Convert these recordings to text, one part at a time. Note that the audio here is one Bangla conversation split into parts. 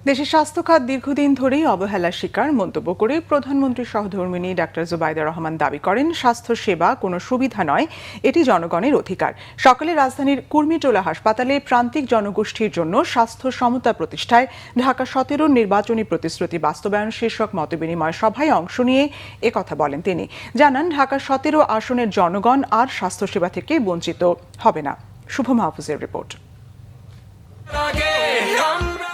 দেশের স্বাস্থ্য খাত দীর্ঘদিন ধরেই অবহেলার শিকার মন্তব্য করে প্রধানমন্ত্রী সহধর্মিণী ডাক্তার জুবাইদা রহমান দাবি করেন, স্বাস্থ্য সেবা কোনো সুবিধা নয়, এটি জনগণের অধিকার। সকালে রাজধানীর কুর্মিটোলা হাসপাতালে প্রান্তিক জনগোষ্ঠীর জন্য স্বাস্থ্য সমতা প্রতিষ্ঠায় ঢাকা 17 নির্বাচনী প্রতিশ্রুতি বাস্তবায়ন শীর্ষক মতবিনিময় সভায় অংশ নিয়ে একথা বলেন তিনি। জানান, ঢাকা 17 আসনের জনগণ আর স্বাস্থ্যসেবা থেকে বঞ্চিত হবে না। শুভ মাহফুজের রিপোর্ট।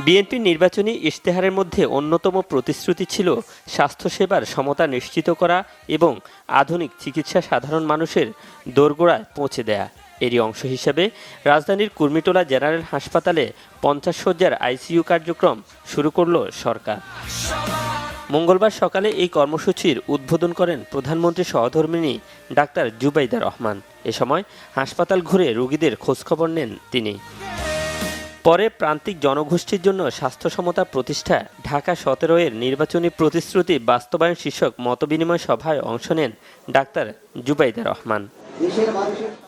বিএনপির নির্বাচনী ইশতেহারের মধ্যে অন্যতম প্রতিশ্রুতি ছিল স্বাস্থ্যসেবার সমতা নিশ্চিত করা এবং আধুনিক চিকিৎসা সাধারণ মানুষের দোরগোড়ায় পৌঁছে দেয়া। এরই অংশ হিসেবে রাজধানীর কুর্মিটোলা জেনারেল হাসপাতালে 50 শয্যার আইসিইউ কার্যক্রম শুরু করল সরকার। মঙ্গলবার সকালে এই কর্মসূচির উদ্বোধন করেন প্রধানমন্ত্রী সহধর্মিণী ডাক্তার জুবাইদা রহমান। এ সময় হাসপাতাল ঘুরে রোগীদের খোঁজখবর নেন তিনি। পরে প্রান্তিক জনগোষ্ঠীর জন্য স্বাস্থ্য সমতা প্রতিষ্ঠা ঢাকা 17 এর নির্বাচনী প্রতিশ্রুতি বাস্তবায়ন শীর্ষক মতবিনিময় সভায় অংশ নেন ডাক্তার জুবাইদা রহমান।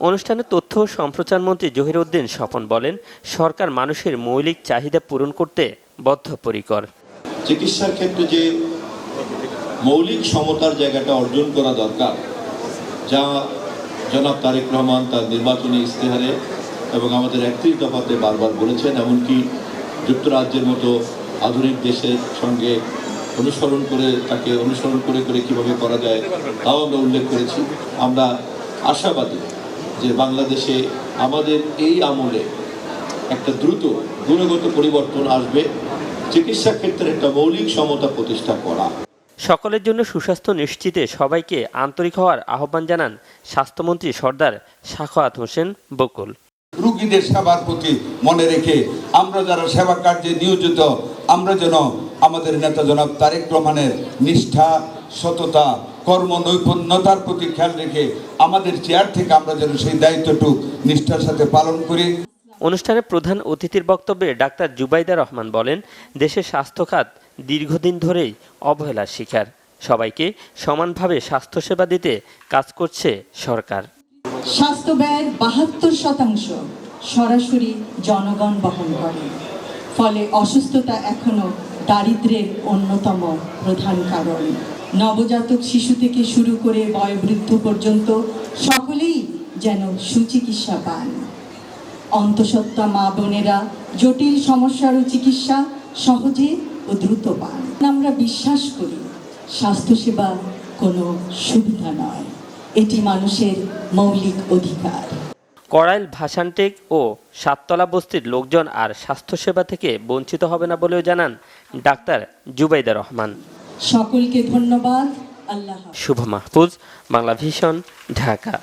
অনুষ্ঠানে তথ্য ও সম্প্রচার মন্ত্রী জহিরউদ্দিন স্বপন বলেন, সরকার মানুষের মৌলিক চাহিদা পূরণ করতে বদ্ধপরিকর। চিকিৎসার ক্ষেত্রে যে মৌলিক সমতার জায়গাটা অর্জন করা দরকার, যা জনাব তারেক রহমান তার নির্বাচনী ইশতেহারে এবং আমাদের 31 দফাতে বারবার বলেছেন, এমনকি যুক্তরাজ্যের মতো আধুনিক দেশের সঙ্গে তাকে অনুসরণ করে কিভাবে করা যায় তাও আমরা উল্লেখ করেছি। আমরা আশাবাদী যে বাংলাদেশে আমাদের এই আমলে একটা দ্রুত গুণগত পরিবর্তন আসবে, চিকিৎসা ক্ষেত্রে একটা মৌলিক সমতা প্রতিষ্ঠা করা। সকলের জন্য সুস্বাস্থ্য নিশ্চিতে সবাইকে আন্তরিক হওয়ার আহ্বান জানান স্বাস্থ্যমন্ত্রী সর্দার সাখাওয়াত হোসেন বকুল। রোগীদের সেবার প্রতি মনে রেখে আমরা যারা সেবা কার্যে নিয়োজিত, আমরা যেন আমাদের নেতা জনাব তারেক রহমানের নিষ্ঠা, সততা, কর্ম নৈপুণ্যতার প্রতি খেয়াল রেখে আমাদের চেয়ার থেকে আমরা যেন সেই দায়িত্বটুকু নিষ্ঠার সাথে পালন করি। অনুষ্ঠানে প্রধান অতিথির বক্তব্যে ডাক্তার জুবাইদা রহমান বলেন, দেশের স্বাস্থ্য খাত দীর্ঘদিন ধরেই অবহেলার শিকার। সবাইকে সমানভাবে স্বাস্থ্যসেবা দিতে কাজ করছে সরকার। স্বাস্থ্য ব্যয়ের 72% সরাসরি জনগণ বহন করে। ফলে অসুস্থতা এখনো দারিদ্র্যের অন্যতম প্রধান কারণ। নবজাতক শিশু থেকে শুরু করে বয়োবৃদ্ধ পর্যন্ত সকলেই যেন সুচিকিৎসা পান। অন্তঃসত্ত্বা মা বোনেরা জটিল সমস্যারও চিকিৎসা সহজে ও দ্রুত পান। আমরা বিশ্বাস করি, স্বাস্থ্যসেবা কোনো সুবিধা নয়, এটি মানুষের মৌলিক অধিকার। কড়াইল, ভাসানটেক ও সাততলা বস্তির লোকজন আর স্বাস্থ্যসেবা থেকে বঞ্চিত হবে না বলেও জানান ডাক্তার জুবাইদা রহমান। সকলকে ধন্যবাদ। আল্লাহ। শুভ মাহফুজ, বাংলা ভিশন, ঢাকা।